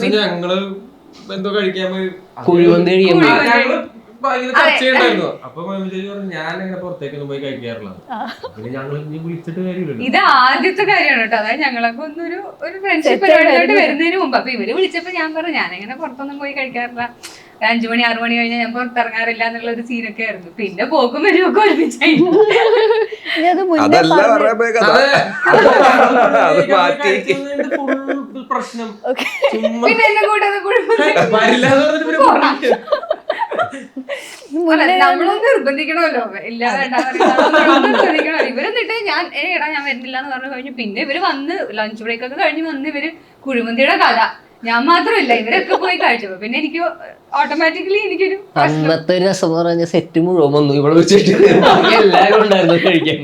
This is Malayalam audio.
ദിവസം ഞങ്ങള് എന്തോ കഴിക്കാൻ പോയി കുഴിമന്തി കഴിക്കാൻ ചർച്ച ചെയ്യണ്ടായിരുന്നു. അപ്പൊ ഞാൻ അങ്ങനെ പുറത്തേക്കൊന്നും പോയി കഴിക്കാറില്ല. പിന്നെ ഞങ്ങൾ വിളിച്ചിട്ട് കാര്യമില്ലല്ലോ. ഇത് ആദ്യത്തെ കാര്യമാണ് കേട്ടോ. അതായത് ഞങ്ങളൊക്കെ ഒന്നൊരു ഫ്രണ്ട്ഷിപ്പ് പരിപാടിയിലോട്ട് വരുന്നതിന് മുമ്പ്. അപ്പൊ ഇവര് വിളിച്ചപ്പോ ഞാൻ പറഞ്ഞു ഞാനങ്ങനെ പുറത്തൊന്നും പോയി കഴിക്കാറില്ല, 5 മണി 6 മണി കഴിഞ്ഞാൽ ഞാൻ പുറത്തിറങ്ങാറില്ല എന്നുള്ള ഒരു സീനൊക്കെ ആയിരുന്നു. പിന്നെ പോക്കും വരുമൊക്കെ ഒരുമിച്ചായിരുന്നു. പ്രശ്നം പിന്നെ എന്നെ നമ്മളൊന്നും നിർബന്ധിക്കണമല്ലോ, ഇല്ലാതെ നിർബന്ധിക്കണോ. ഇവരെന്നിട്ട് ഞാൻ ഞാൻ വരുന്നില്ല എന്ന് പറഞ്ഞു കഴിഞ്ഞു. പിന്നെ ഇവര് വന്ന് ലഞ്ച് ബ്രേക്ക് ഒക്കെ കഴിഞ്ഞ് വന്ന് ഇവര് കുഴിമന്തിയുടെ കഥ, ഞാൻ മാത്രമല്ല ഇവരൊക്കെ പോയി കഴിച്ചപ്പോ പിന്നെ എനിക്ക് ഓട്ടോമാറ്റിക്കലി എനിക്കൊരു അന്നത്തെ രസം പറഞ്ഞ സെറ്റ് മുഴുവൻ വന്നു ഇവിടെ വെച്ചിട്ട് എല്ലാവരും ഉണ്ടായിരുന്നു കഴിക്കാൻ.